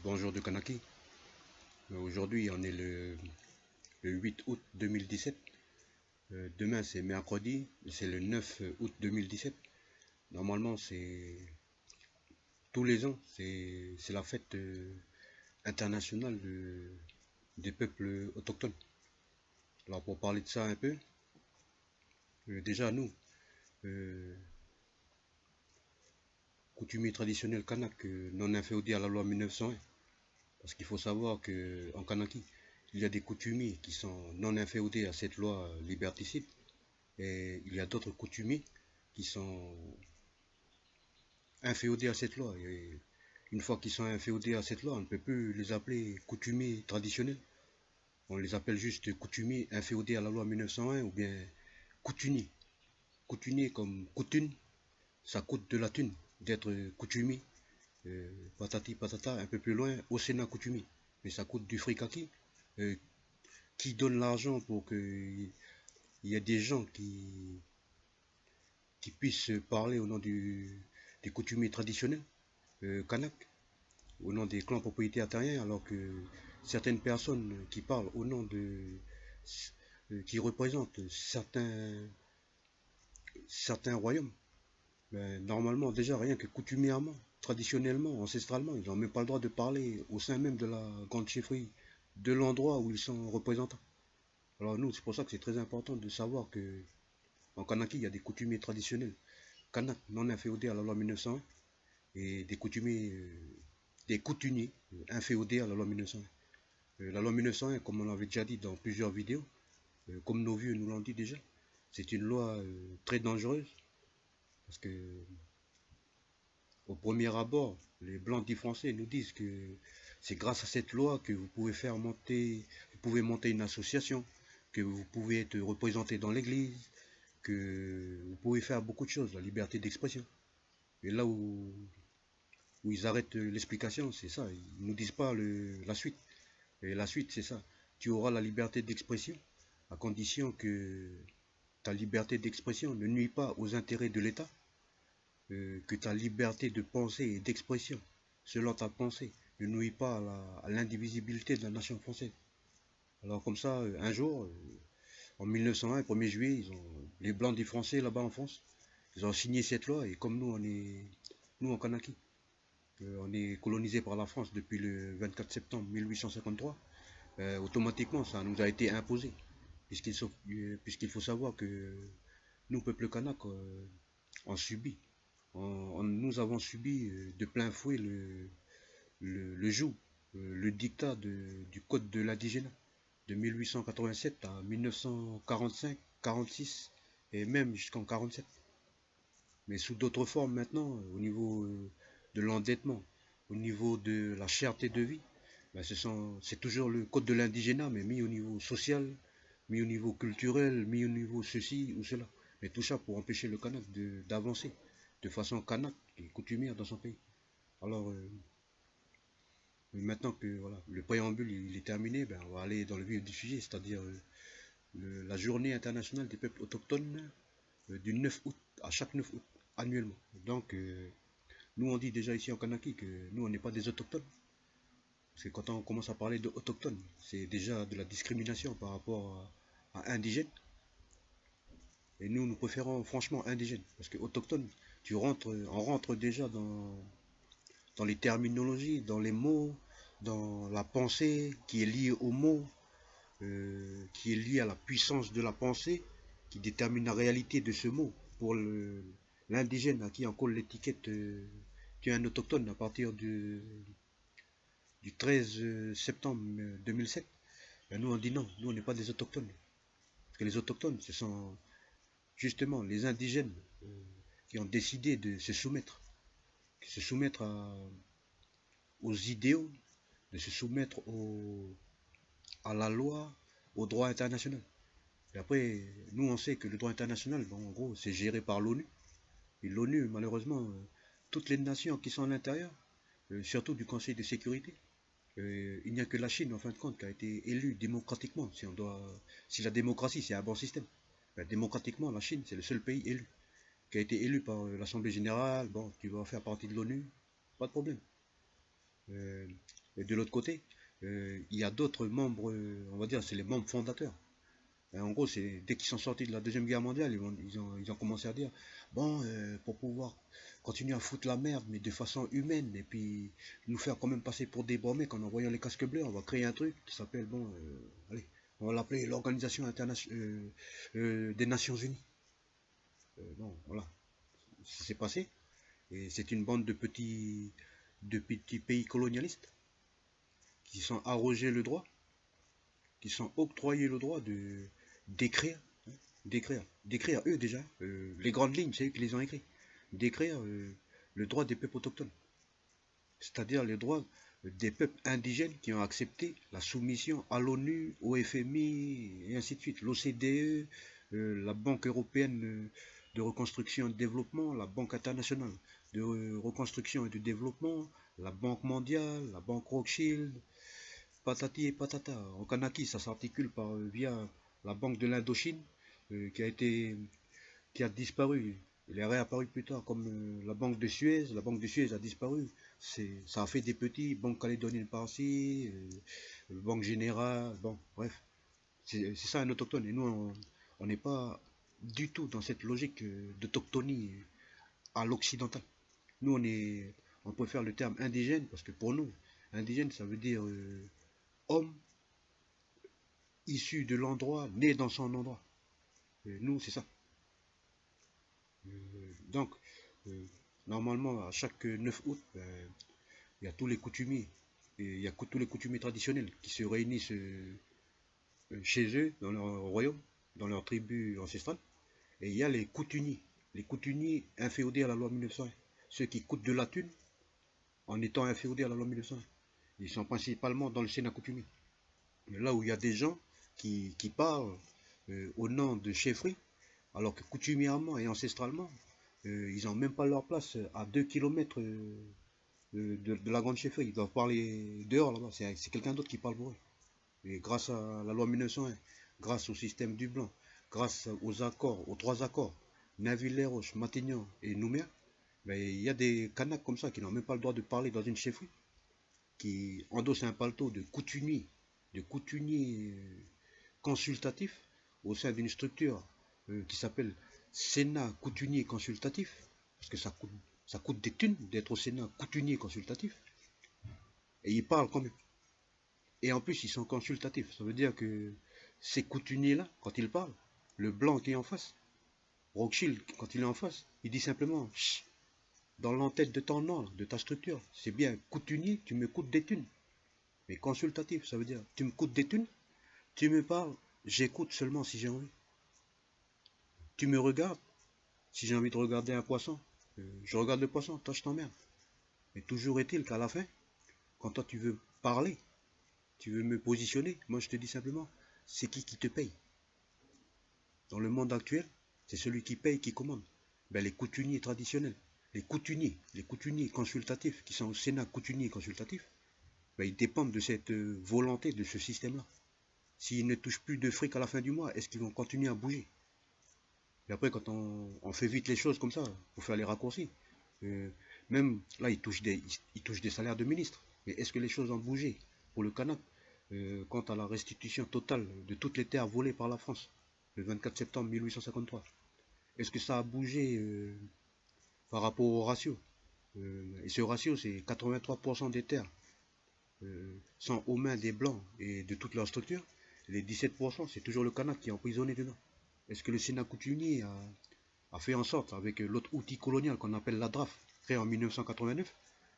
Bonjour de Kanaki. Aujourd'hui, on est le 8 août 2017. Demain, c'est mercredi, c'est le 9 août 2017. Normalement, c'est tous les ans, c'est la fête internationale des peuples autochtones. Alors, pour parler de ça un peu, déjà, nous, euh, coutumiers traditionnels kanak, non inféodés à la loi 1901. Parce qu'il faut savoir qu'en Kanaki, il y a des coutumiers qui sont non inféodés à cette loi liberticide. Et il y a d'autres coutumiers qui sont inféodés à cette loi. Et une fois qu'ils sont inféodés à cette loi, on ne peut plus les appeler coutumiers traditionnels. On les appelle juste coutumiers inféodés à la loi 1901 ou bien coutumiers. Coutumiers comme coutune, ça coûte de la thune d'être coutumier. Patati patata, un peu plus loin, au Sénat coutumier. Mais ça coûte du fric à qui Qui donne l'argent pour qu'il y ait des gens qui puissent parler au nom des coutumiers traditionnels kanak, au nom des clans propriétaires terriens, alors que certaines personnes qui parlent au nom qui représentent certains royaumes, ben, normalement déjà rien que coutumièrement, traditionnellement, ancestralement, ils n'ont même pas le droit de parler au sein même de la grande chefferie, de l'endroit où ils sont représentants. Alors nous, c'est pour ça que c'est très important de savoir que en Kanaki, il y a des coutumiers traditionnels kanak non inféodés à la loi 1901 et des coutumiers inféodés à la loi 1901. La loi 1901, comme on l'avait déjà dit dans plusieurs vidéos, comme nos vieux nous l'ont dit déjà, c'est une loi très dangereuse parce que au premier abord, les blancs dits français nous disent que c'est grâce à cette loi que vous pouvez monter une association, que vous pouvez être représenté dans l'église, que vous pouvez faire beaucoup de choses, la liberté d'expression. Et là où ils arrêtent l'explication, c'est ça, ils ne nous disent pas la suite. Et la suite, c'est ça. Tu auras la liberté d'expression, à condition que ta liberté d'expression ne nuit pas aux intérêts de l'État, que ta liberté de pensée et d'expression, selon ta pensée, ne nuit pas à l'indivisibilité de la nation française. Alors comme ça, un jour, en 1901, 1er juillet, les Blancs des Français là-bas en France, ils ont signé cette loi et comme nous en Kanaki, on est colonisé par la France depuis le 24 septembre 1853, automatiquement ça nous a été imposé. Puisqu'il faut savoir que nous, peuple kanak, on subit. Nous avons subi de plein fouet le joug, le dictat du code de l'indigénat de 1887 à 1945, 46 et même jusqu'en 47. Mais sous d'autres formes maintenant, au niveau de l'endettement, au niveau de la cherté de vie, ben c'est toujours le code de l'indigénat, mais mis au niveau social, mis au niveau culturel, mis au niveau ceci ou cela. Mais tout ça pour empêcher le Kanak d'avancer de façon kanak et coutumière dans son pays. Alors, maintenant que voilà, le préambule il est terminé, ben, on va aller dans le vif du sujet, c'est-à-dire la journée internationale des peuples autochtones du 9 août, à chaque 9 août, annuellement. Donc, nous on dit déjà ici en Kanaki que nous on n'est pas des autochtones. Parce que quand on commence à parler d'autochtones, c'est déjà de la discrimination par rapport à indigènes. Et nous préférons franchement indigènes. Parce que autochtone, on rentre déjà dans les terminologies, dans les mots, dans la pensée qui est liée aux mots, qui est liée à la puissance de la pensée, qui détermine la réalité de ce mot. Pour l'indigène à qui on colle l'étiquette tu es un autochtone à partir du 13 septembre 2007, ben nous on dit non, nous on n'est pas des autochtones. Parce que les autochtones, ce sont justement les indigènes qui ont décidé de se soumettre aux idéaux, de se soumettre à la loi, au droit international. Et après, nous on sait que le droit international, bon, en gros, c'est géré par l'ONU. Et l'ONU, malheureusement, toutes les nations qui sont à l'intérieur, surtout du Conseil de sécurité, il n'y a que la Chine, en fin de compte, qui a été élue démocratiquement. Si la démocratie, c'est un bon système, ben, démocratiquement, la Chine, c'est le seul pays élu, qui a été élu par l'Assemblée générale. Bon, tu vas faire partie de l'ONU, pas de problème. Euh, et de l'autre côté, il y a d'autres membres, on va dire, c'est les membres fondateurs. Et en gros, c'est dès qu'ils sont sortis de la Deuxième Guerre mondiale, ils ont commencé à dire, bon, pour pouvoir continuer à foutre la merde, mais de façon humaine, et puis nous faire quand même passer pour des bons mecs en envoyant les casques bleus, on va créer un truc qui s'appelle, bon, allez, on va l'appeler l'Organisation des Nations Unies. Bon, voilà, ça s'est passé, et c'est une bande de petits pays colonialistes qui sont arrogés le droit, qui sont octroyés le droit de d'écrire, hein, d'écrire eux déjà, les grandes lignes, c'est eux qui les ont écrits, d'écrire le droit des peuples autochtones, c'est-à-dire le droit des peuples indigènes qui ont accepté la soumission à l'ONU, au FMI, et ainsi de suite, l'OCDE, la Banque européenne de reconstruction et de développement, la Banque internationale de reconstruction et de développement, la Banque mondiale, la Banque Rothschild, patati et patata. En Kanaki, ça s'articule via la Banque de l'Indochine, qui a disparu. Il est réapparu plus tard comme la Banque de Suez. La Banque de Suez a disparu. Ça a fait des petits, Banque calédonienne par-ci, Banque Générale, bon, bref. C'est ça un autochtone. Et nous, on n'est pas du tout dans cette logique d'autochtonie à l'occidental. Nous, on préfère le terme indigène parce que pour nous, indigène, ça veut dire homme issu de l'endroit, né dans son endroit. Nous, c'est ça. Donc, euh, normalement, à chaque 9 août, il y a tous les coutumiers, et il y a tous les coutumiers traditionnels qui se réunissent chez eux, dans leur royaume, dans leur tribu ancestrale. Et il y a les coutumiers inféodés à la loi 1901, ceux qui coûtent de la thune en étant inféodés à la loi 1901. Ils sont principalement dans le Sénat coutumier. Mais là où il y a des gens qui parlent au nom de chefferie, alors que coutumièrement et ancestralement, ils n'ont même pas leur place à 2 kilomètres de la grande chefferie. Ils doivent parler dehors là-bas. C'est quelqu'un d'autre qui parle pour eux. Et grâce à la loi 1901, grâce au système du Blanc, grâce aux 3 accords, Nainville-les-Roches, Matignon et Nouméa, ben, il y a des Kanaks comme ça qui n'ont même pas le droit de parler dans une chefferie, qui endossent un paletot de coutumier consultatif au sein d'une structure qui s'appelle Sénat coutumier consultatif, parce que ça coûte des thunes d'être au Sénat coutumier consultatif, et ils parlent quand même. Et en plus, ils sont consultatifs. Ça veut dire que ces coutumiers-là, quand ils parlent, le blanc qui est en face, Rothschild, quand il est en face, il dit simplement, chut, dans l'entête de ton nom, de ta structure, c'est bien coutumier, tu me coûtes des thunes. Mais consultatif, ça veut dire, tu me coûtes des thunes, tu me parles, j'écoute seulement si j'ai envie. Tu me regardes, si j'ai envie de regarder un poisson, je regarde le poisson, toi je t'emmerde. Mais toujours est-il qu'à la fin, quand toi tu veux parler, tu veux me positionner, moi je te dis simplement, c'est qui te paye? Dans le monde actuel, c'est celui qui paye qui commande. Ben, les coutumiers traditionnels, les coutumiers consultatifs qui sont au Sénat coutumier consultatif, ben, ils dépendent de cette volonté, de ce système-là. S'ils ne touchent plus de fric à la fin du mois, est-ce qu'ils vont continuer à bouger? Et après, quand on fait vite les choses comme ça, pour faire les raccourcis, même là, ils touchent des salaires de ministres. Mais est-ce que les choses ont bougé pour le Kanak quant à la restitution totale de toutes les terres volées par la France le 24 septembre 1853? Est-ce que ça a bougé par rapport au ratio? Et ce ratio, c'est 83% des terres sont aux mains des Blancs et de toutes leurs structures. Et les 17%, c'est toujours le Kanak qui est emprisonné dedans. Est-ce que le Sénat coutumier a fait en sorte, avec l'autre outil colonial qu'on appelle la DRAF, créé en 1989,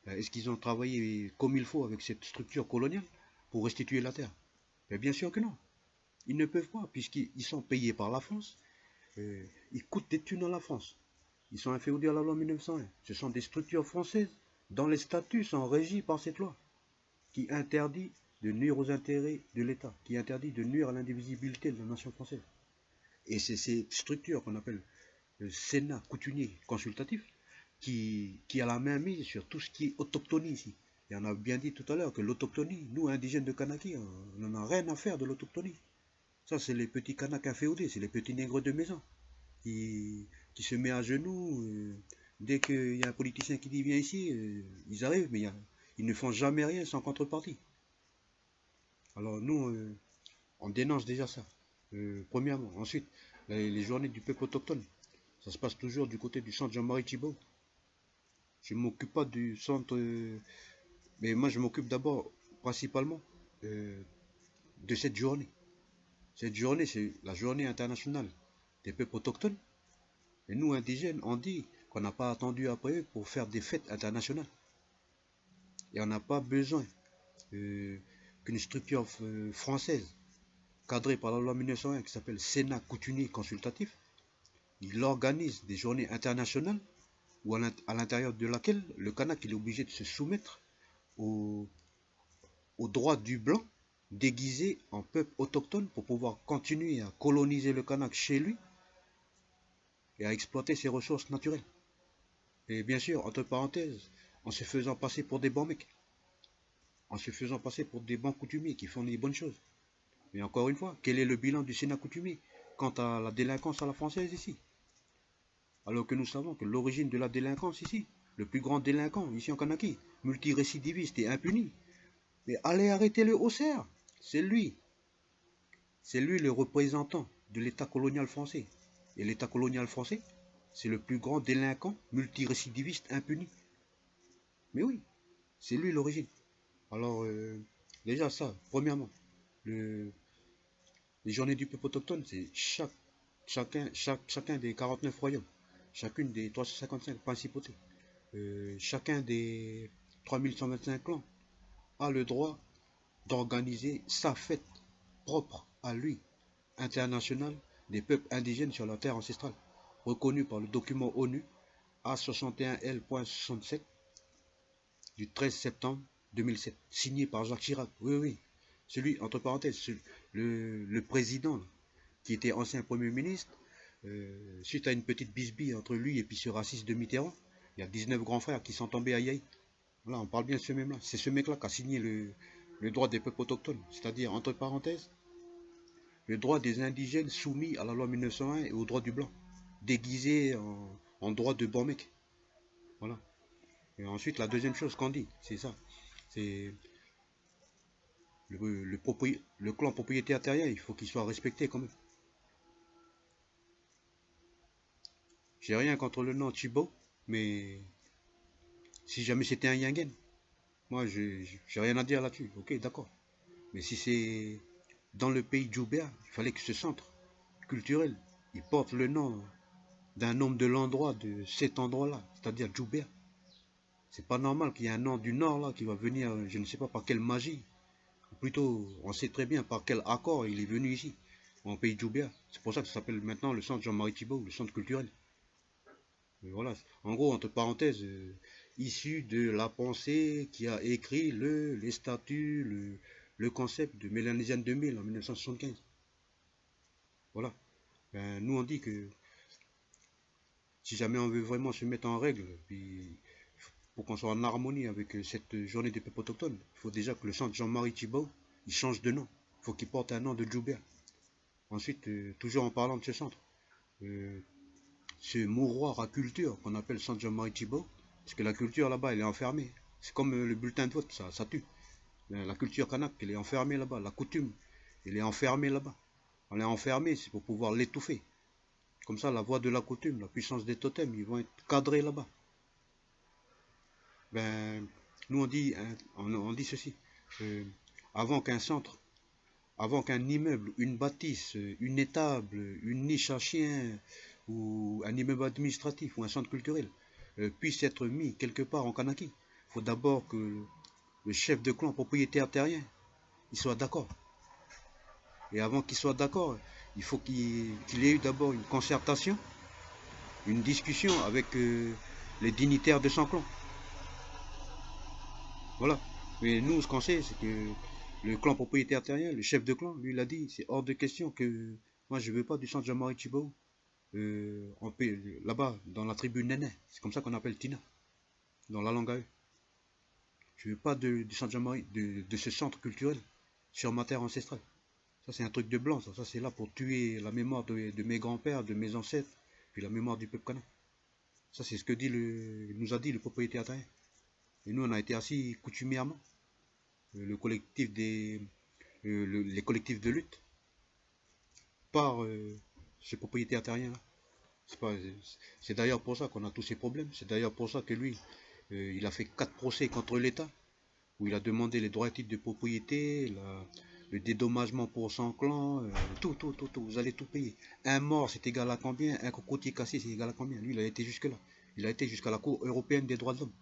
est-ce qu'ils ont travaillé comme il faut avec cette structure coloniale pour restituer la terre? Bien sûr que non. Ils ne peuvent pas, puisqu'ils sont payés par la France. Ils coûtent des thunes à la France. Ils sont inféodés à la loi 1901. Ce sont des structures françaises dont les statuts sont régis par cette loi, qui interdit de nuire aux intérêts de l'État, qui interdit de nuire à l'indivisibilité de la nation française. Et c'est ces structures qu'on appelle le Sénat coutumier consultatif qui a la main mise sur tout ce qui est autochtonie ici. Et on a bien dit tout à l'heure que l'autochtonie, nous indigènes de Kanaki, on n'en a rien à faire de l'autochtonie. Ça, c'est les petits Kanaks inféodés, c'est les petits nègres de maison qui se mettent à genoux. Dès qu'il y a un politicien qui dit viens ici, ils arrivent, mais ils ils ne font jamais rien sans contrepartie. Alors nous, on dénonce déjà ça, premièrement. Ensuite, les journées du peuple autochtone, ça se passe toujours du côté du centre Jean-Marie Thibault. Je ne m'occupe pas du centre, mais moi je m'occupe d'abord, principalement, de cette journée. Cette journée, c'est la journée internationale des peuples autochtones. Et nous, indigènes, on dit qu'on n'a pas attendu après eux pour faire des fêtes internationales. Et on n'a pas besoin qu'une structure française, cadrée par la loi 1901, qui s'appelle Sénat coutumier consultatif, il organise des journées internationales ou à l'intérieur de laquelle le Kanak est obligé de se soumettre aux droits du blanc déguisé en peuple autochtone pour pouvoir continuer à coloniser le Kanak chez lui et à exploiter ses ressources naturelles. Et bien sûr, entre parenthèses, en se faisant passer pour des bons mecs, en se faisant passer pour des bons coutumiers qui font les bonnes choses. Mais encore une fois, quel est le bilan du Sénat coutumier quant à la délinquance à la française ici? Alors que nous savons que l'origine de la délinquance ici, le plus grand délinquant ici en Kanaki, multirécidiviste et impuni, mais allez arrêter le haussaire, c'est lui. C'est lui le représentant de l'État colonial français. Et l'État colonial français, c'est le plus grand délinquant multirécidiviste impuni. Mais oui, c'est lui l'origine. Alors, déjà ça, premièrement, les journées du peuple autochtone, c'est chacun des 49 royaumes, chacune des 355 principautés, chacun des 3125 clans a le droit d'organiser sa fête propre à lui, internationale des peuples indigènes sur la terre ancestrale, reconnue par le document ONU A61L.67 du 13 septembre 2007, signé par Jacques Chirac. Oui, oui, celui, entre parenthèses, le président qui était ancien Premier ministre, suite à une petite bisbille entre lui et puis ce raciste de Mitterrand, il y a 19 grands frères qui sont tombés à Yaï. Voilà, on parle bien de ce même-là. C'est ce mec-là qui a signé le droit des peuples autochtones, c'est-à-dire, entre parenthèses, le droit des indigènes soumis à la loi 1901 et au droit du blanc, déguisé en droit de bon mec. Voilà. Et ensuite, la deuxième chose qu'on dit, c'est ça. C'est le clan propriétaire terrien, il faut qu'il soit respecté quand même. J'ai rien contre le nom Thibault, mais si jamais c'était un Yingen, moi j'ai rien à dire là-dessus. Ok, d'accord. Mais si c'est dans le pays Djoubéa, il fallait que ce centre culturel, il porte le nom d'un homme de l'endroit, de cet endroit-là, c'est-à-dire Djoubéa. C'est pas normal qu'il y ait un nom du Nord là qui va venir, je ne sais pas par quelle magie, ou plutôt on sait très bien par quel accord il est venu ici, en pays Djoubéa. C'est pour ça que ça s'appelle maintenant le centre Jean-Marie Thibault, le centre culturel. Et voilà, en gros, entre parenthèses, issu de la pensée qui a écrit les statuts, le concept de Mélanésienne 2000 en 1975. Voilà. Ben, nous on dit que si jamais on veut vraiment se mettre en règle, puis pour qu'on soit en harmonie avec cette journée des peuples autochtones, il faut déjà que le centre Jean-Marie Thibault, il change de nom. Il faut qu'il porte un nom de Djoubéa. Ensuite, toujours en parlant de ce centre, ce mouroir à culture qu'on appelle centre Jean-Marie Thibault, parce que la culture là-bas, elle est enfermée. C'est comme le bulletin de vote, ça tue. La culture kanak, elle est enfermée là-bas. La coutume, elle est enfermée là-bas. On est enfermé, c'est pour pouvoir l'étouffer. Comme ça, la voix de la coutume, la puissance des totems, ils vont être cadrés là-bas. Ben, nous on dit ceci. Avant qu'un centre, avant qu'un immeuble, une bâtisse, une étable, une niche à chien, ou un immeuble administratif, ou un centre culturel, puisse être mis quelque part en Kanaki, il faut d'abord que le chef de clan propriétaire terrien, il soit d'accord. Et avant qu'il soit d'accord, il faut qu'il ait eu d'abord une concertation, une discussion avec les dignitaires de son clan. Voilà. Mais nous, ce qu'on sait, c'est que le clan propriétaire terrien, le chef de clan, lui, il a dit, c'est hors de question que moi, je ne veux pas du centre Jean-Marie Thibault là-bas, dans la tribu Néné. C'est comme ça qu'on appelle Tina, dans la langue à eux. Je ne veux pas du centre Jean-Marie, de ce centre culturel sur ma terre ancestrale. Ça, c'est un truc de blanc, ça c'est là pour tuer la mémoire de mes grands-pères, de mes ancêtres, puis la mémoire du peuple kanak. Ça, c'est ce que nous a dit le propriétaire terrien. Et nous, on a été assis coutumièrement. Le collectif les collectifs de lutte par ce propriétaire terrien-là. C'est d'ailleurs pour ça qu'on a tous ces problèmes. C'est d'ailleurs pour ça que lui, il a fait 4 procès contre l'État, où il a demandé les droits et titres de propriété, le dédommagement pour son clan, tout, vous allez tout payer. Un mort, c'est égal à combien? Un cocotier cassé, c'est égal à combien? Lui, il a été jusque-là. Il a été jusqu'à la Cour européenne des droits de l'homme.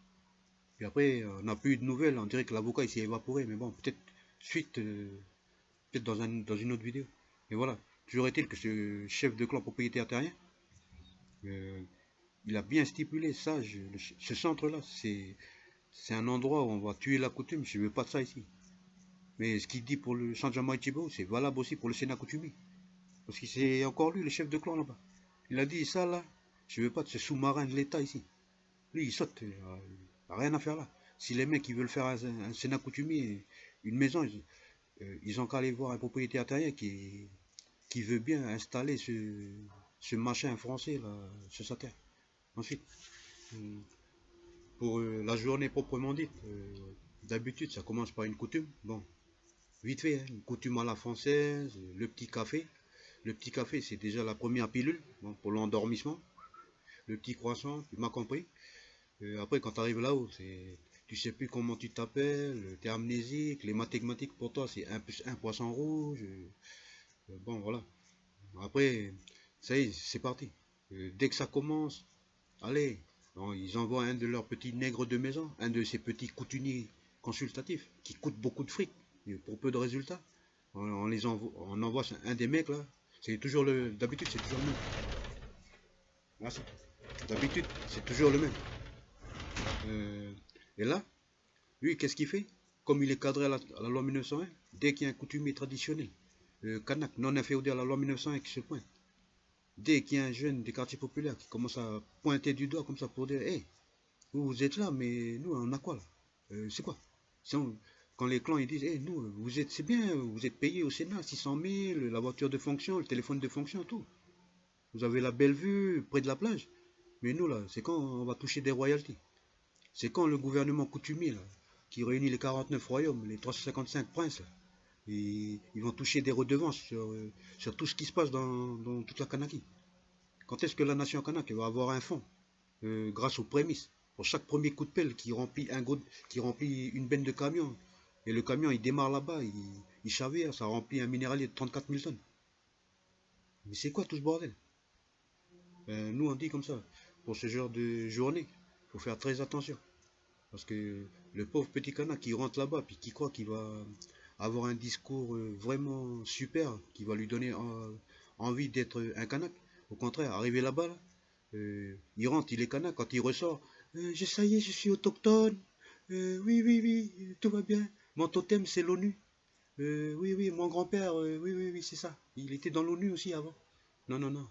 Et après, on n'a plus eu de nouvelles, on dirait que l'avocat il s'est évaporé, mais bon, peut-être suite, peut-être dans une autre vidéo. Et voilà, toujours est-il que ce chef de clan propriétaire terrien, euh, il a bien stipulé ça, ce centre-là, c'est un endroit où on va tuer la coutume, je ne veux pas de ça ici. Mais ce qu'il dit pour le Sanjama Ichibo, c'est valable aussi pour le Sénat coutumier. Parce que c'est encore lui, le chef de clan là-bas. Il a dit ça là, je ne veux pas de ce sous-marin de l'État ici. Lui, il saute, il n'a rien à faire là. Si les mecs ils veulent faire un Sénat coutumier, une maison, ils ont qu'à aller voir un propriétaire terrien qui veut bien installer ce machin français là sur sa terre. Ensuite, pour la journée proprement dite, d'habitude ça commence par une coutume. Bon, vite fait, hein, une coutume à la française, le petit café. Le petit café, c'est déjà la première pilule bon, pour l'endormissement. Le petit croissant, tu m'as compris. Après, quand tu arrives là-haut, tu sais plus comment tu t'appelles, tu es amnésique, les mathématiques pour toi c'est 1 plus 1 poisson rouge. Bon, voilà. Après, ça y est, c'est parti. Dès que ça commence, allez, bon, ils envoient un de leurs petits nègres de maison, un de ces petits couturiers consultatifs qui coûtent beaucoup de fric pour peu de résultats. On envoie un des mecs là. C'est toujours d'habitude, c'est toujours le même. Merci. D'habitude, c'est toujours le même. Et là, lui, qu'est-ce qu'il fait? Comme il est cadré à la loi 1901, dès qu'il y a un coutumier traditionnel, Kanak, non inféodé à la loi 1901 qui se pointe, dès qu'il y a un jeune des quartiers populaires qui commence à pointer du doigt comme ça pour dire, hey, vous êtes là, mais nous, on a quoi là? C'est quoi? Quand les clans ils disent, hey, nous, c'est bien, vous êtes payé au Sénat, 600 000, la voiture de fonction, le téléphone de fonction, tout. Vous avez la belle vue près de la plage. Mais nous, là, c'est quand on va toucher des royalties. C'est quand le gouvernement coutumier, là, qui réunit les 49 royaumes, les 355 princes, là, et ils vont toucher des redevances sur tout ce qui se passe dans toute la Kanaki. Quand est-ce que la nation Kanak va avoir un fonds grâce aux prémices pour chaque premier coup de pelle qui remplit une benne de camion, et le camion il démarre là-bas, il chavire, ça remplit un minéralier de 34 000 tonnes. Mais c'est quoi tout ce bordel? Nous on dit comme ça, pour ce genre de journée, il faut faire très attention. Parce que le pauvre petit Kanak qui rentre là-bas, puis qui croit qu'il va avoir un discours vraiment super, qui va lui donner envie d'être un Kanak. Au contraire, arrivé là-bas, là, il rentre, il est Kanak, quand il ressort, ça y est, je suis autochtone, oui, tout va bien. Mon totem, c'est l'ONU. Oui, mon grand-père, oui, c'est ça. Il était dans l'ONU aussi avant. Non.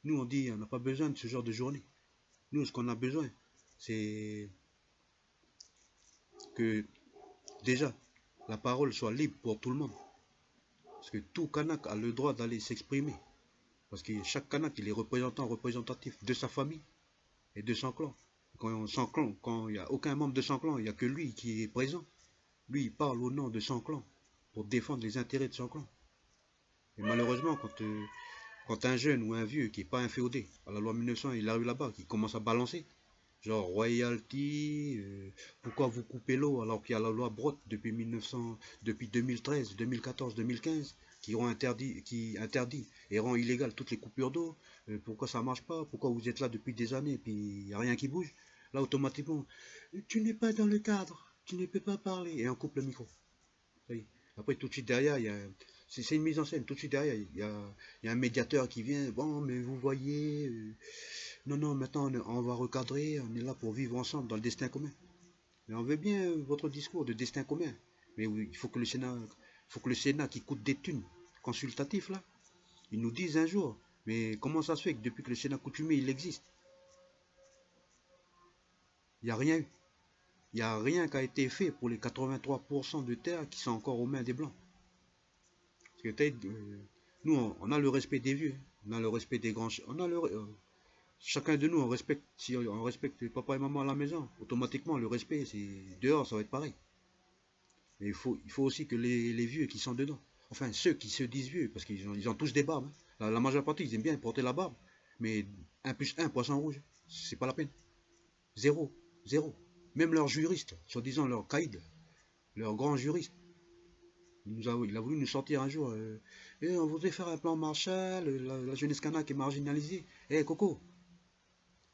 Nous, on dit, on n'a pas besoin de ce genre de journée. Nous, ce qu'on a besoin, c'est que déjà, la parole soit libre pour tout le monde. Parce que tout Kanak a le droit d'aller s'exprimer. Parce que chaque Kanak, il est représentatif de sa famille et de son clan. Quand il n'y a aucun membre de son clan, il n'y a que lui qui est présent. Lui, il parle au nom de son clan pour défendre les intérêts de son clan. Et malheureusement, quand un jeune ou un vieux qui n'est pas inféodé à la loi 1900, il arrive là-bas, qui commence à balancer, genre royalty, pourquoi vous coupez l'eau alors qu'il y a la loi Brotte depuis 2013, 2014, 2015 qui interdit et rend illégal toutes les coupures d'eau. Pourquoi ça marche pas? Pourquoi vous êtes là depuis des années et puis il n'y a rien qui bouge? Là automatiquement, tu n'es pas dans le cadre, tu ne peux pas parler et on coupe le micro. Après tout de suite derrière, c'est une mise en scène. Tout de suite derrière, il y a un médiateur qui vient. Bon, mais vous voyez, non, maintenant on va recadrer, on est là pour vivre ensemble dans le destin commun. Mais on veut bien votre discours de destin commun. Mais oui, il faut que le Sénat qui coûte des thunes consultatifs là, il nous dise un jour. Mais comment ça se fait que depuis que le Sénat coutumier il existe, il n'y a rien eu. Il n'y a rien qui a été fait pour les 83% de terres qui sont encore aux mains des Blancs. Parce que nous, on a le respect des vieux, on a le respect des grands, chacun de nous, on respecte, si on respecte papa et maman à la maison, automatiquement, le respect, c'est dehors, ça va être pareil. Et il faut aussi que les vieux qui sont dedans, enfin ceux qui se disent vieux, parce qu'ils ont tous des barbes, hein. La majeure partie, ils aiment bien porter la barbe, mais 1 + 1, poisson rouge, c'est pas la peine. Zéro, zéro. Même leur juriste, soi-disant leur caïd, leur grand juriste, il a voulu nous sortir un jour. On voudrait faire un plan Marshall, la jeunesse kanak est marginalisée. Coco,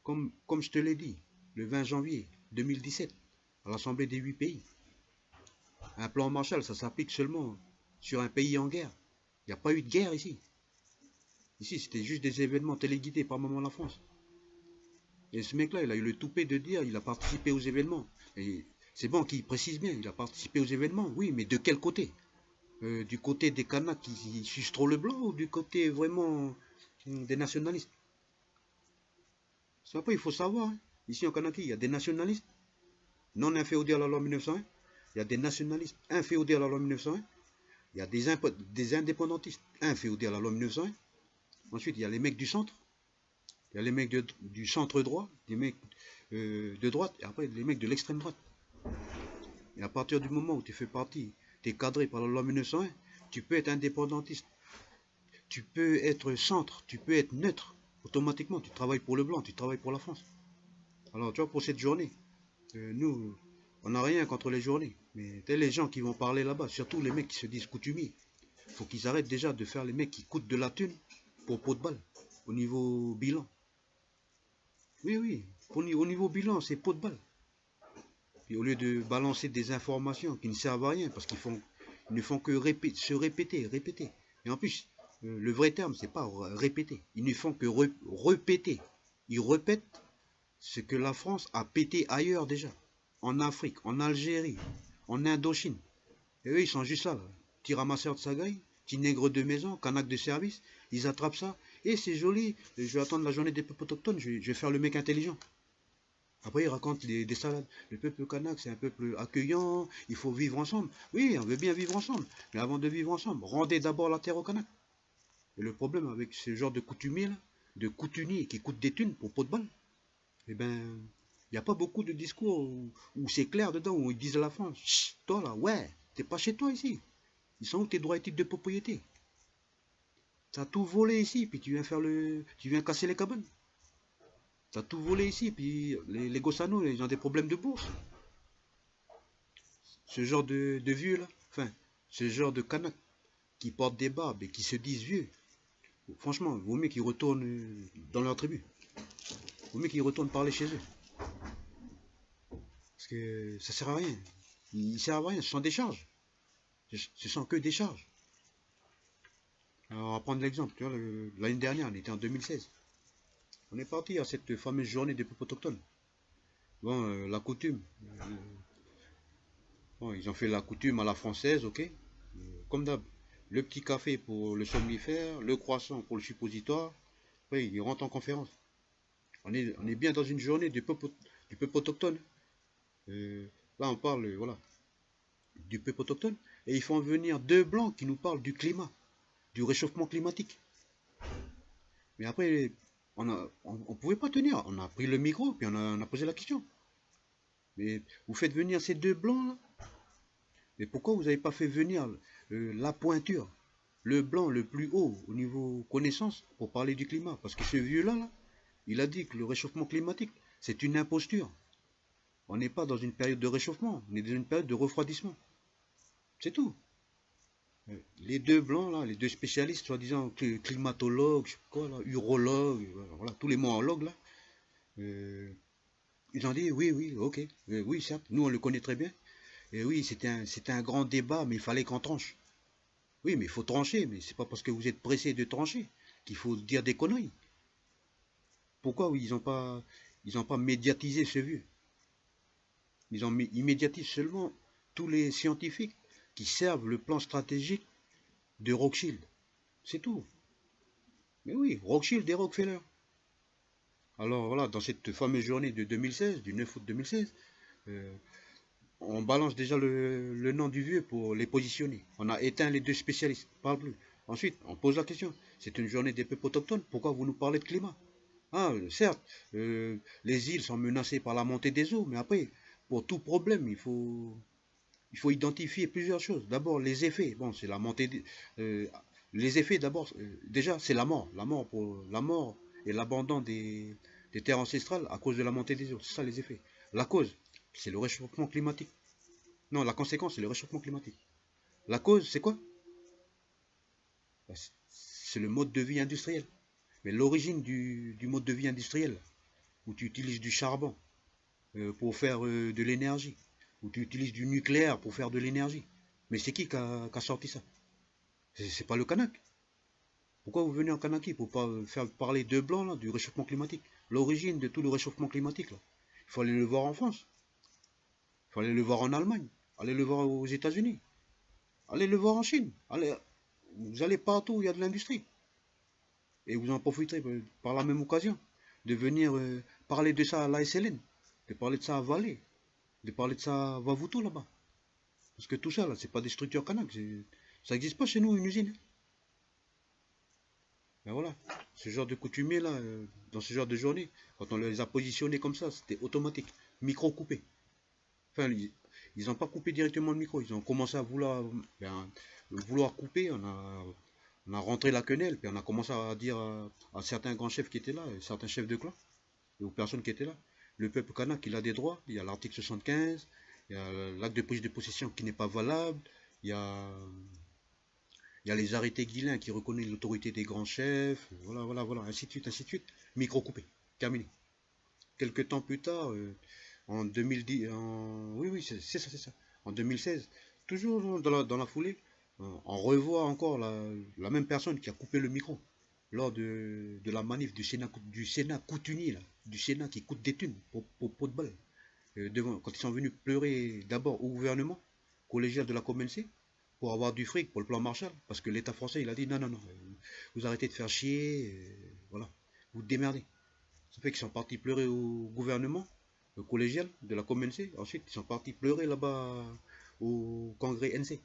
comme je te l'ai dit, le 20 janvier 2017, à l'Assemblée des 8 pays, un plan Marshall, ça s'applique seulement sur un pays en guerre. Il n'y a pas eu de guerre ici. Ici, c'était juste des événements téléguidés par Maman la France. Et ce mec-là, il a eu le toupet de dire il a participé aux événements. Et c'est bon qu'il précise bien, il a participé aux événements, oui, mais de quel côté? Du côté des Kanaks qui sucent trop le blanc ou du côté vraiment des nationalistes? Après, il faut savoir, hein. Ici en Kanaki, il y a des nationalistes non inféodés à la loi 1901, il y a des nationalistes inféodés à la loi 1901, il y a des indépendantistes inféodés à la loi 1901, ensuite il y a les mecs du centre, il y a les mecs du centre droit, des mecs de droite, et après les mecs de l'extrême droite. Et à partir du moment où tu fais partie, tu es cadré par la loi 1901, tu peux être indépendantiste, tu peux être centre, tu peux être neutre. Automatiquement, tu travailles pour le blanc, tu travailles pour la France. Alors, tu vois, pour cette journée, nous, on n'a rien contre les journées. Mais les gens qui vont parler là-bas, surtout les mecs qui se disent coutumiers, il faut qu'ils arrêtent déjà de faire les mecs qui coûtent de la thune pour pot de balle, au niveau bilan. Oui, oui, au niveau bilan, c'est pot de balle. Et au lieu de balancer des informations qui ne servent à rien, parce ils ne font que se répéter. Et en plus, le vrai terme, c'est pas répéter. Ils ne font que répéter. Ils répètent ce que la France a pété ailleurs déjà. En Afrique, en Algérie, en Indochine. Et eux, ils sont juste là. Petit ramasseur de sagaille, petit nègre de maison, canaque de service. Ils attrapent ça. Et c'est joli. Je vais attendre la journée des peuples autochtones. Je vais faire le mec intelligent. Après, ils racontent des salades. Le peuple kanak, c'est un peuple accueillant, il faut vivre ensemble. Oui, on veut bien vivre ensemble. Mais avant de vivre ensemble, rendez d'abord la terre aux Kanaks. Et le problème avec ce genre de coutumiers, là, de coutumiers qui coûtent des thunes pour pot de balle, eh ben, il n'y a pas beaucoup de discours où c'est clair dedans, où ils disent à la France, chut, toi là, ouais, t'es pas chez toi ici. Ils sont où tes droits et titres de propriété? T'as tout volé ici, puis tu viens casser les cabanes. T'as tout volé ici, puis les Gossanos, ils ont des problèmes de bourse. Ce genre de vieux là, enfin, ce genre de Kanaks qui portent des barbes et qui se disent vieux, franchement, il vaut mieux qu'ils retournent dans leur tribu. Il vaut mieux qu'ils retournent parler chez eux. Parce que ça sert à rien. Ils servent à rien, ce sont des charges. Ce sont que des charges. Alors, on va prendre l'exemple, tu vois, l'année dernière, on était en 2016. On est parti à cette fameuse journée des peuples autochtones. Bon, la coutume. Bon, ils ont fait la coutume à la française, ok. Comme d'hab. Le petit café pour le somnifère, le croissant pour le suppositoire. Après, ils rentrent en conférence. On est bien dans une journée du peuple autochtone. Là, on parle, voilà, du peuple autochtone. Et ils font venir deux blancs qui nous parlent du climat, du réchauffement climatique. Mais après, on ne pouvait pas tenir. On a pris le micro, puis on a posé la question. Mais vous faites venir ces deux blancs là. Mais pourquoi vous n'avez pas fait venir la pointure, le blanc le plus haut au niveau connaissance pour parler du climat? Parce que ce vieux-là, là, il a dit que le réchauffement climatique, c'est une imposture. On n'est pas dans une période de réchauffement, on est dans une période de refroidissement. C'est tout. Les deux blancs, là, les deux spécialistes, soi-disant climatologues, je sais quoi, là, urologues, voilà, tous les monologues, là, ils ont dit oui, oui, ok, oui, certes, nous on le connaît très bien. Et oui, c'était un grand débat, mais il fallait qu'on tranche. Oui, mais il faut trancher, mais c'est pas parce que vous êtes pressé de trancher qu'il faut dire des conneries. Pourquoi oui, ils ont pas médiatisé ce vieux? Ils médiatisent seulement tous les scientifiques qui servent le plan stratégique de Rothschild. C'est tout. Mais oui, Rothschild et Rockefeller. Alors voilà, dans cette fameuse journée de 2016, du 9 août 2016, on balance déjà le nom du vieux pour les positionner. On a éteint les deux spécialistes, parle plus. Ensuite, on pose la question. C'est une journée des peuples autochtones, pourquoi vous nous parlez de climat? Ah, certes, les îles sont menacées par la montée des eaux, mais après, pour tout problème, il faut identifier plusieurs choses. D'abord, les effets. Bon, c'est la montée les effets, d'abord, déjà, c'est la mort. La mort et l'abandon des terres ancestrales à cause de la montée des eaux. C'est ça les effets. La cause, c'est le réchauffement climatique. Non, la conséquence, c'est le réchauffement climatique. La cause, c'est quoi? Bah, c'est le mode de vie industriel. Mais l'origine du mode de vie industriel, où tu utilises du charbon pour faire de l'énergie, où tu utilises du nucléaire pour faire de l'énergie. Mais c'est qui a sorti ça? C'est pas le Kanak. Pourquoi vous venez en Kanaki pour pas faire parler de blanc là, du réchauffement climatique? L'origine de tout le réchauffement climatique là. Il faut aller le voir en France, il faut aller le voir en Allemagne, aller le voir aux États-Unis, allez le voir en Chine. Vous allez partout où il y a de l'industrie. Et vous en profiterez par la même occasion de venir parler de ça à la SLN, de parler de ça à Valais, de parler de ça à Vavouto là-bas. Parce que tout ça là, c'est pas des structures Kanak. Ça n'existe pas chez nous une usine. Ben voilà, ce genre de coutumier là, dans ce genre de journée, quand on les a positionnés comme ça, c'était automatique, micro coupé. Enfin, ils n'ont pas coupé directement le micro, ils ont commencé à vouloir couper, on a rentré la quenelle, puis on a commencé à dire à certains grands chefs qui étaient là, certains chefs de clan, et aux personnes qui étaient là, le peuple kanak, il a des droits, il y a l'article 75, il y a l'acte de prise de possession qui n'est pas valable, il y a il y a les arrêtés Guillain qui reconnaissent l'autorité des grands chefs, voilà, ainsi de suite. Micro coupé, terminé. Quelques temps plus tard, en 2010, oui, oui, c'est ça. En 2016, toujours dans la foulée, on revoit encore la même personne qui a coupé le micro lors de la manif du Sénat coutunier, là, du Sénat qui coûte des thunes pour pot de balle. Quand ils sont venus pleurer d'abord au gouvernement collégial de la COMNC pour avoir du fric pour le plan Marshall, parce que l'État français il a dit non, vous arrêtez de faire chier, voilà, vous démerdez. Ça fait qu'ils sont partis pleurer au gouvernement, au collégial de la COMNC, ensuite ils sont partis pleurer là-bas au congrès NC,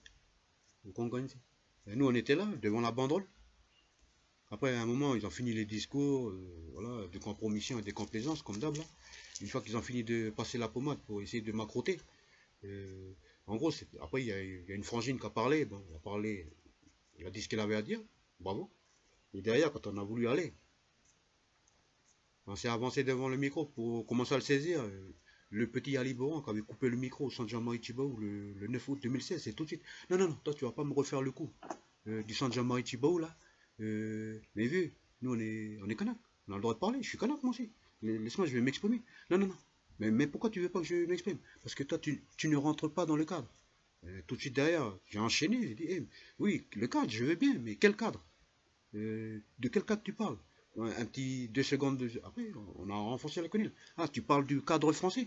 au congrès NC. Et nous on était là, devant la banderole. Après, à un moment, ils ont fini les discours voilà, de compromission et de complaisance, comme d'hab. Une fois qu'ils ont fini de passer la pommade pour essayer de m'accroter, euh, en gros, après, il y a une frangine qui a parlé. Bon, il a dit ce qu'elle avait à dire. Bravo. Et derrière, quand on a voulu aller, on s'est avancé devant le micro pour commencer à le saisir. Le petit Ali Boran qui avait coupé le micro au centre Jean-Marie Tjibaou le 9 août 2016, c'est tout de suite. Non, toi, tu vas pas me refaire le coup du centre Jean-Marie Tjibaou là. Mais vu, nous, on est Kanak. On a le droit de parler. Je suis Kanak, moi aussi. Laisse-moi, je vais m'exprimer. Non. Mais pourquoi tu veux pas que je m'exprime? Parce que toi, tu ne rentres pas dans le cadre. Tout de suite derrière, j'ai enchaîné, j'ai dit, oui, le cadre, je veux bien, mais quel cadre? De quel cadre tu parles? Ouais, un petit 2 secondes, après, on a renforcé la quenelle. Ah, tu parles du cadre français?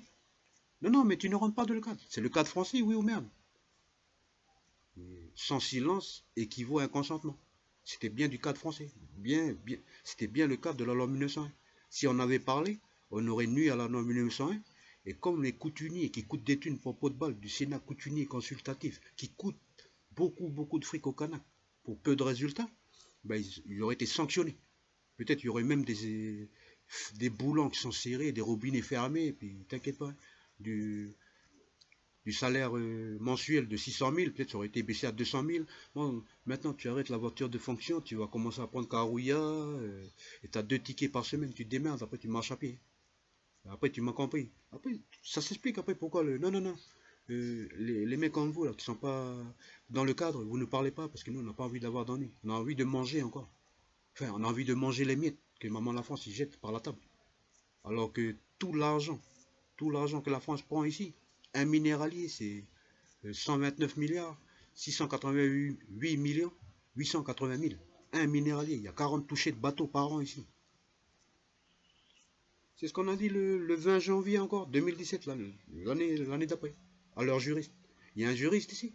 Non, mais tu ne rentres pas dans le cadre. C'est le cadre français, oui ou merde? Sans silence équivaut à un consentement. C'était bien du cadre français. C'était bien le cadre de la loi 1901. Si on avait parlé, on aurait nui à la loi 1901. Et comme les coutumiers qui coûtent des thunes pour pot de balle du Sénat coutumier consultatif, qui coûte beaucoup de fric au Kanak pour peu de résultats, ben, ils auraient été sanctionnés. Peut-être il y aurait même des boulons qui sont serrés, des robinets fermés, et puis t'inquiète pas, du, du salaire mensuel de 600 000, peut-être ça aurait été baissé à 200 000. Bon, maintenant tu arrêtes la voiture de fonction, tu vas commencer à prendre Carouilla, et tu as 2 tickets par semaine, tu te démerdes, après tu marches à pied. Après tu m'as compris. Après, ça s'explique après pourquoi le... Non. Les mecs comme vous, là, qui sont pas dans le cadre, vous ne parlez pas, parce que nous, on n'a pas envie d'avoir d'ennui. On a envie de manger encore. Enfin, on a envie de manger les miettes que maman la France, il jette par la table. Alors que tout l'argent que la France prend ici, un minéralier, c'est 129 milliards, 688 millions, 880 000. Un minéralier, il y a 40 touchés de bateaux par an ici. C'est ce qu'on a dit le 20 janvier encore, 2017, l'année d'après, à leur juriste. Il y a un juriste ici.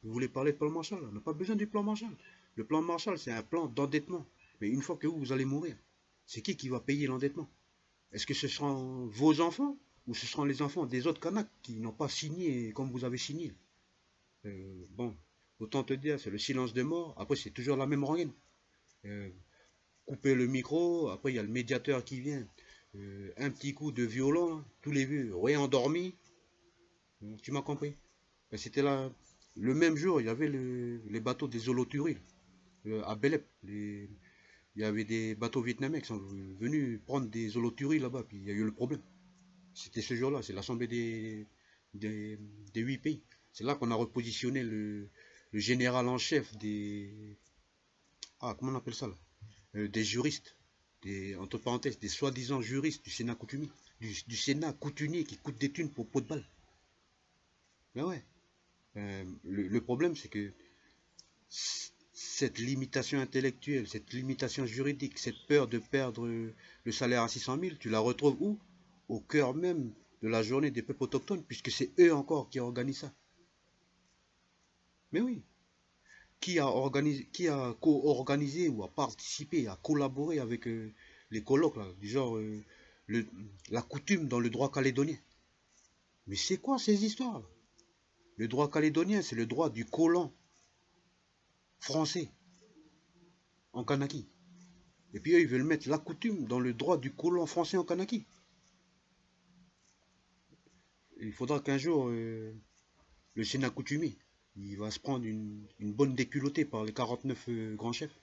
Vous voulez parler de plan Marshall? On n'a pas besoin du plan Marshall. Le plan Marshall, c'est un plan d'endettement. Mais une fois que vous allez mourir, c'est qui va payer l'endettement? Est-ce que ce seront vos enfants ou ce seront les enfants des autres Kanaks qui n'ont pas signé comme vous avez signé? Bon, autant te dire, c'est le silence de mort. Après, c'est toujours la même rengaine. couper le micro, après il y a le médiateur qui vient, un petit coup de violon, tous les vieux réendormis, tu m'as compris? Ben, c'était là, le même jour, il y avait les bateaux des Holoturies, à Belep, il y avait des bateaux vietnamiens qui sont venus prendre des holoturies là-bas, puis il y a eu le problème. C'était ce jour-là, c'est l'assemblée des 8 pays. C'est là qu'on a repositionné le général en chef des... Ah, comment on appelle ça là? Des juristes, entre parenthèses, des soi-disant juristes du Sénat coutumier, du Sénat coutumier qui coûte des thunes pour pot de balle. Mais ouais, le problème c'est que cette limitation intellectuelle, cette limitation juridique, cette peur de perdre le salaire à 600 000, tu la retrouves où? Au cœur même de la journée des peuples autochtones, puisque c'est eux encore qui organisent ça. Mais oui, qui a co-organisé ou a participé, a collaboré avec les colloques, là, du genre le, la coutume dans le droit calédonien. Mais c'est quoi ces histoires là? Le droit calédonien, c'est le droit du colon français en Kanaki. Et puis eux, ils veulent mettre la coutume dans le droit du colon français en Kanaki. Il faudra qu'un jour, le Sénat coutumier, il va se prendre une bonne déculottée par les 49 grands chefs,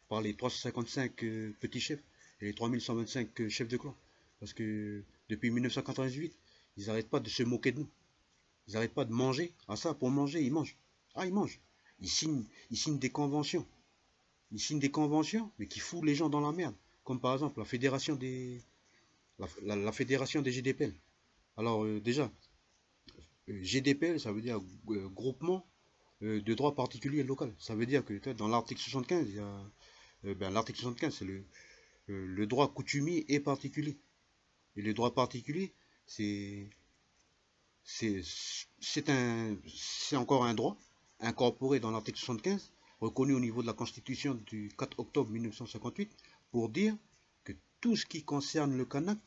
par les 355 petits chefs et les 3125 chefs de clan. Parce que depuis 1998, ils n'arrêtent pas de se moquer de nous. Ils n'arrêtent pas de manger. Ah ça, pour manger, ils mangent. Ah, ils mangent. Ils signent des conventions. Ils signent des conventions, mais qui foutent les gens dans la merde. Comme par exemple la fédération la fédération des GDPL. Alors déjà, GDPL, ça veut dire groupement de droit particulier local. Ça veut dire que dans l'article 75, il y a, l'article 75, c'est le droit coutumier et particulier. Et le droit particulier, c'est encore un droit incorporé dans l'article 75, reconnu au niveau de la Constitution du 4 octobre 1958, pour dire que tout ce qui concerne le Kanak,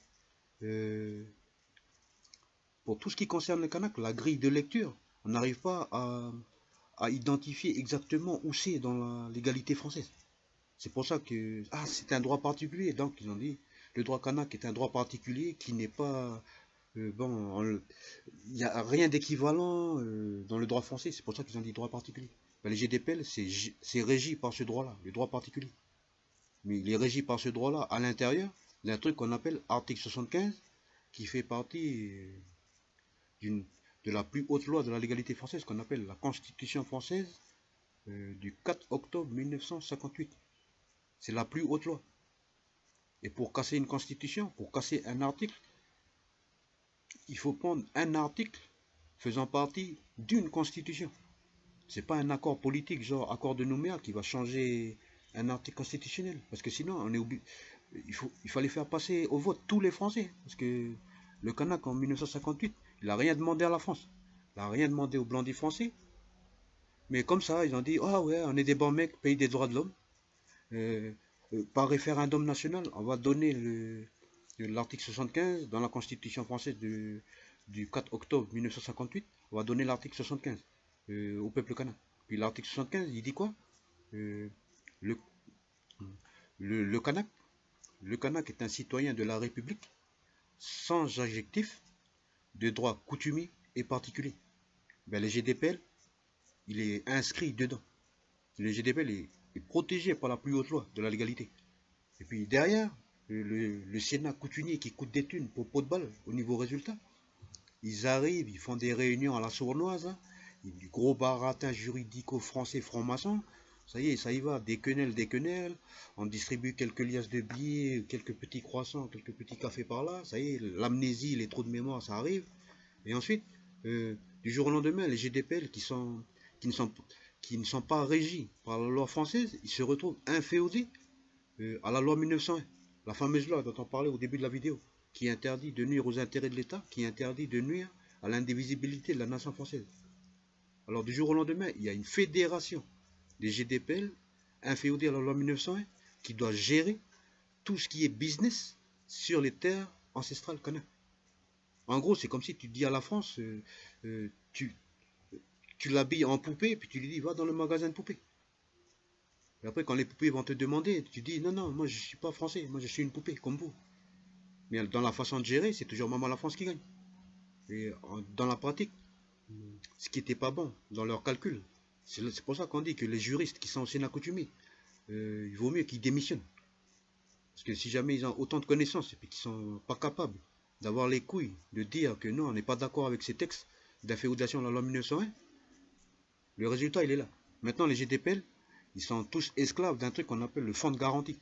la grille de lecture, on n'arrive pas à identifier exactement où c'est dans la légalité française. C'est pour ça que c'est un droit particulier. Donc ils ont dit le droit kanak est un droit particulier qui n'est pas il n'y a rien d'équivalent dans le droit français. C'est pour ça qu'ils ont dit droit particulier. Ben, les GDPL c'est régi par ce droit-là, le droit particulier. Mais il est régi par ce droit-là à l'intérieur d'un truc qu'on appelle article 75 qui fait partie de la plus haute loi de la légalité française qu'on appelle la Constitution française du 4 octobre 1958. C'est la plus haute loi. Et pour casser une constitution, pour casser un article, il faut prendre un article faisant partie d'une constitution. C'est pas un accord politique, genre accord de Nouméa, qui va changer un article constitutionnel. Parce que sinon, il fallait faire passer au vote tous les Français. Parce que le Kanak, en 1958, il n'a rien demandé à la France. Il n'a rien demandé aux Blancs des Français. Mais comme ça, ils ont dit, ah ouais, on est des bons mecs, pays des droits de l'homme. Par référendum national, on va donner l'article 75 dans la Constitution française du 4 octobre 1958. On va donner l'article 75 au peuple kanak. Puis l'article 75, il dit quoi? Le, le Kanak, le Kanak est un citoyen de la République sans adjectif de droit coutumier et particulier. Ben, le GDPL, il est inscrit dedans. Le GDPL est protégé par la plus haute loi de la légalité. Et puis derrière, le Sénat coutumier qui coûte des thunes pour pot de balle au niveau résultat, ils arrivent, ils font des réunions à la sournoise, hein, du gros baratin juridico-français franc-maçon, ça y est, ça y va, des quenelles, on distribue quelques liasses de billets, quelques petits croissants, quelques petits cafés par là, ça y est, l'amnésie, les trous de mémoire, ça arrive. Et ensuite, du jour au lendemain, les GDPL qui ne sont pas régis par la loi française, ils se retrouvent inféodés à la loi 1901, la fameuse loi dont on parlait au début de la vidéo, qui interdit de nuire aux intérêts de l'État, qui interdit de nuire à l'indivisibilité de la nation française. Alors du jour au lendemain, il y a une fédération des GDPL inféodée à la loi 1901 qui doit gérer tout ce qui est business sur les terres ancestrales kanak. En gros, c'est comme si tu dis à la France, tu l'habilles en poupée, puis tu lui dis, va dans le magasin de poupées. Et après, quand les poupées vont te demander, tu dis, non, non, moi je suis pas français, moi je suis une poupée, comme vous. Mais dans la façon de gérer, c'est toujours Maman la France qui gagne. Et dans la pratique, ce qui n'était pas bon dans leur calcul, c'est pour ça qu'on dit que les juristes qui sont au Sénat coutumier, il vaut mieux qu'ils démissionnent. Parce que si jamais ils ont autant de connaissances et qu'ils ne sont pas capables d'avoir les couilles de dire que non, on n'est pas d'accord avec ces textes d'inféodation de la loi 1901, le résultat, il est là. Maintenant, les GDPL, ils sont tous esclaves d'un truc qu'on appelle le fonds de garantie.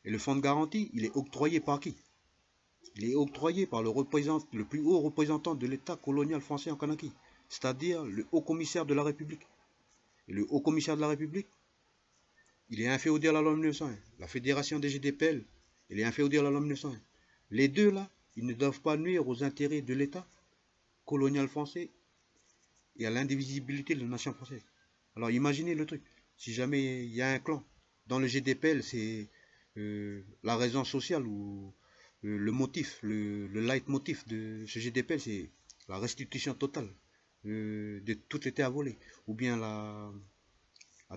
Et le fonds de garantie, il est octroyé par qui? Il est octroyé par le plus haut représentant de l'État colonial français en Kanaki, c'est-à-dire le haut commissaire de la République. Et le haut commissaire de la République, il est inféodé à la loi 1901. La fédération des GDPL, il est inféodé à la loi 1901. Les deux là, ils ne doivent pas nuire aux intérêts de l'État colonial français et à l'indivisibilité de la nation française. Alors imaginez le truc, si jamais il y a un clan, dans le GDPL, c'est la raison sociale ou le motif, le leitmotiv de ce GDPL, c'est la restitution totale de toutes les terres volées, ou bien la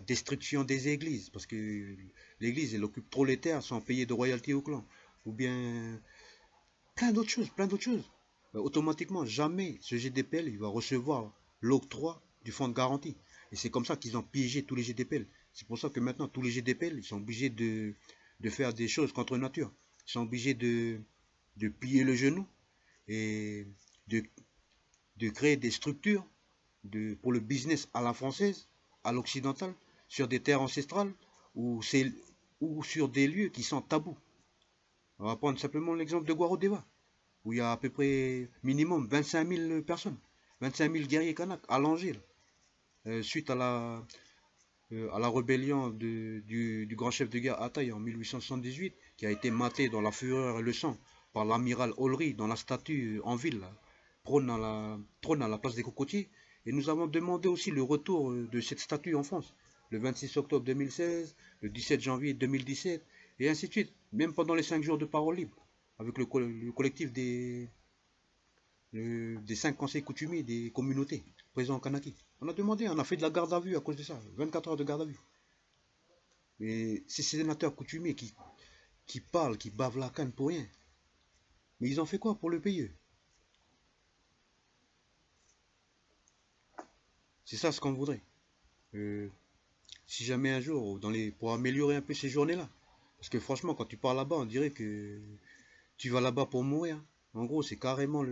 destruction des églises, parce que l'église, elle occupe trop les terres sans payer de royalties au clan, ou bien plein d'autres choses, plein d'autres choses. Automatiquement, jamais ce GDPL il va recevoir l'octroi du fonds de garantie. Et c'est comme ça qu'ils ont piégé tous les GDPL. C'est pour ça que maintenant, tous les GDPL, ils sont obligés de faire des choses contre nature. Ils sont obligés de plier le genou et de, de créer des structures pour le business à la française, à l'occidentale, sur des terres ancestrales ou sur des lieux qui sont tabous. On va prendre simplement l'exemple de Guarodeva, où il y a à peu près minimum 25 000 personnes, 25 000 guerriers kanaks à Langers, suite à la rébellion du grand chef de guerre Ataï en 1878, qui a été maté dans la fureur et le sang par l'amiral Olry dans la statue en ville, là, trône à la place des cocotiers. Et nous avons demandé aussi le retour de cette statue en France, le 26 octobre 2016, le 17 janvier 2017, et ainsi de suite, même pendant les 5 jours de parole libre, avec le collectif des 5 conseils coutumiers des communautés présents en Kanaki. On a demandé, on a fait de la garde à vue à cause de ça, 24 heures de garde à vue. Mais c'est ces sénateurs coutumiers qui parlent, qui bavent la canne pour rien. Mais ils ont fait quoi pour le pays? C'est ça ce qu'on voudrait. Si jamais un jour, pour améliorer un peu ces journées-là. Parce que franchement, quand tu pars là-bas, on dirait que tu vas là-bas pour mourir. En gros, c'est carrément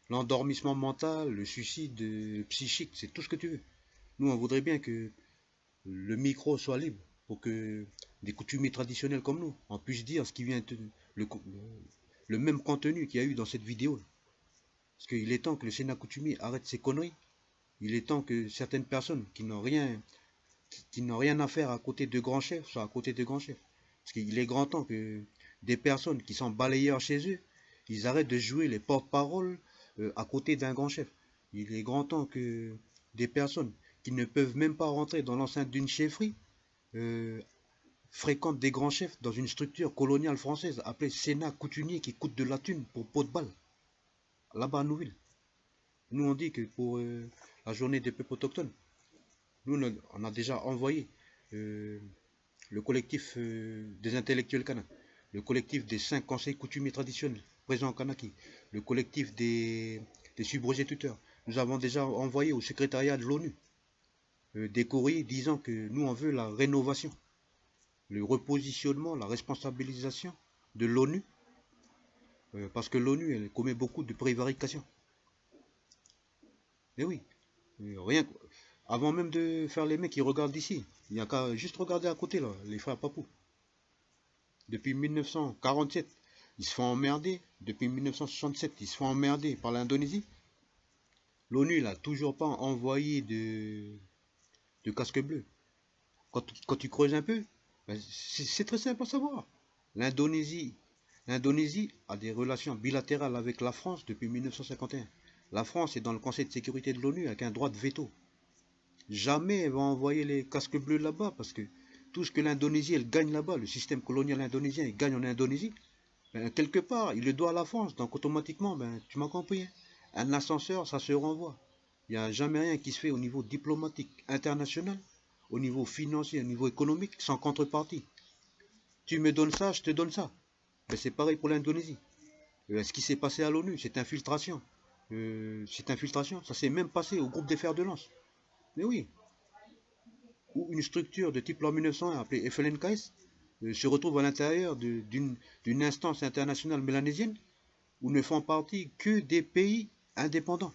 l'endormissement mental, le suicide psychique, c'est tout ce que tu veux. Nous, on voudrait bien que le micro soit libre pour que des coutumiers traditionnels comme nous, on puisse dire ce qui vient le même contenu qu'il y a eu dans cette vidéo. Parce qu'il est temps que le Sénat coutumier arrête ses conneries. Il est temps que certaines personnes qui n'ont rien à faire à côté de grands chefs soient à côté de grands chefs. Parce qu'il est grand temps que des personnes qui sont balayeurs chez eux, ils arrêtent de jouer les porte-paroles à côté d'un grand chef. Il est grand temps que des personnes qui ne peuvent même pas rentrer dans l'enceinte d'une chefferie fréquentent des grands chefs dans une structure coloniale française appelée Sénat coutumier qui coûte de la thune pour pot de balle, là-bas à Nouville. Nous on dit que pour la journée des peuples autochtones, nous on a déjà envoyé le collectif des intellectuels kanak, le collectif des 5 conseils coutumiers traditionnels présents en Kanaki, le collectif des subrogés-tuteurs. Nous avons déjà envoyé au secrétariat de l'ONU des courriers disant que nous on veut la rénovation, le repositionnement, la responsabilisation de l'ONU, parce que l'ONU elle commet beaucoup de prévarications. Et oui, rien, avant même de faire les mecs qui regardent d'ici, il n'y a qu'à juste regarder à côté là, les frères Papou. Depuis 1947, ils se font emmerder. Depuis 1967, ils se font emmerder par l'Indonésie. L'ONU n'a toujours pas envoyé de casque bleu. Quand tu creuses un peu, ben, c'est très simple à savoir. L'Indonésie a des relations bilatérales avec la France depuis 1951. La France est dans le Conseil de sécurité de l'ONU avec un droit de veto. Jamais elle va envoyer les casques bleus là-bas parce que tout ce que l'Indonésie elle gagne là-bas, le système colonial indonésien il gagne en Indonésie, ben, quelque part il le doit à la France. Donc automatiquement, ben, tu m'as compris, hein, un ascenseur ça se renvoie. Il n'y a jamais rien qui se fait au niveau diplomatique international au niveau financier, au niveau économique, sans contrepartie. Tu me donnes ça, je te donne ça. Ben, c'est pareil pour l'Indonésie. Ce qui s'est passé à l'ONU, c'est infiltration. Cette infiltration, ça s'est même passé au groupe des fers de lance. Mais oui, où une structure de type l'an 1901 appelée FLNKS se retrouve à l'intérieur d'une instance internationale mélanésienne où ne font partie que des pays indépendants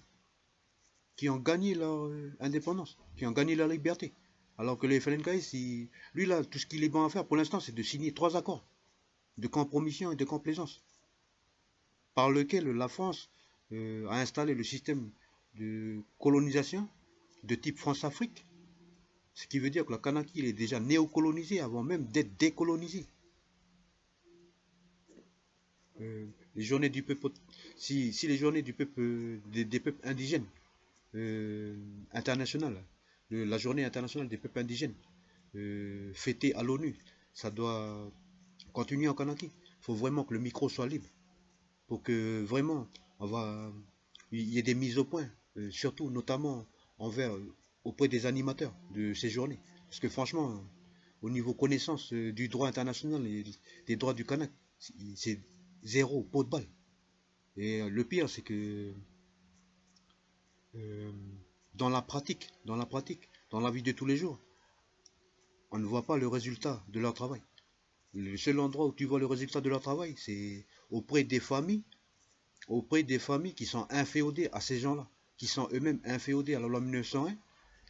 qui ont gagné leur indépendance, qui ont gagné leur liberté. Alors que le FLNKS, lui là, tout ce qu'il est bon à faire pour l'instant, c'est de signer 3 accords de compromission et de complaisance par lequel la France a installé le système de colonisation de type France-Afrique, ce qui veut dire que la Kanaki il est déjà néocolonisé avant même d'être décolonisé. Les journées du peuple, si les journées du peuple, des peuples indigènes internationales, la journée internationale des peuples indigènes fêtée à l'ONU, ça doit continuer en Kanaki. Il faut vraiment que le micro soit libre pour que vraiment il y ait des mises au point, surtout notamment auprès des animateurs de ces journées. Parce que franchement, au niveau connaissance du droit international et des droits du Kanak, c'est zéro, pot de balle. Et le pire, c'est que euh, dans la pratique, dans la vie de tous les jours, on ne voit pas le résultat de leur travail. Le seul endroit où tu vois le résultat de leur travail, c'est auprès des familles qui sont inféodées à ces gens-là, qui sont eux-mêmes inféodés à la loi 1901,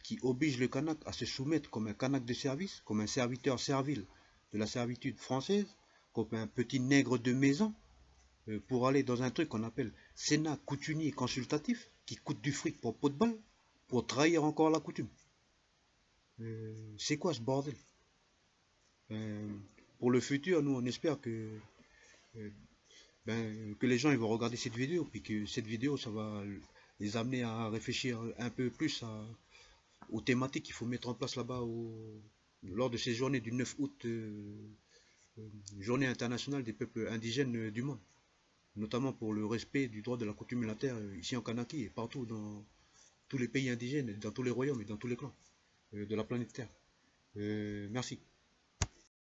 qui obligent le Kanak à se soumettre comme un Kanak de service, comme un serviteur servile de la servitude française, comme un petit nègre de maison, pour aller dans un truc qu'on appelle Sénat coutumier consultatif, qui coûte du fric pour pot de balle, pour trahir encore la coutume. C'est quoi ce bordel? Pour le futur, nous on espère euh, que les gens ils vont regarder cette vidéo, puis que cette vidéo ça va les amener à réfléchir un peu plus aux thématiques qu'il faut mettre en place là-bas lors de ces journées du 9 août, journée internationale des peuples indigènes du monde, notamment pour le respect du droit de la coutume et la terre ici en Kanaki et partout dans tous les pays indigènes, dans tous les royaumes et dans tous les clans de la planète Terre. Merci.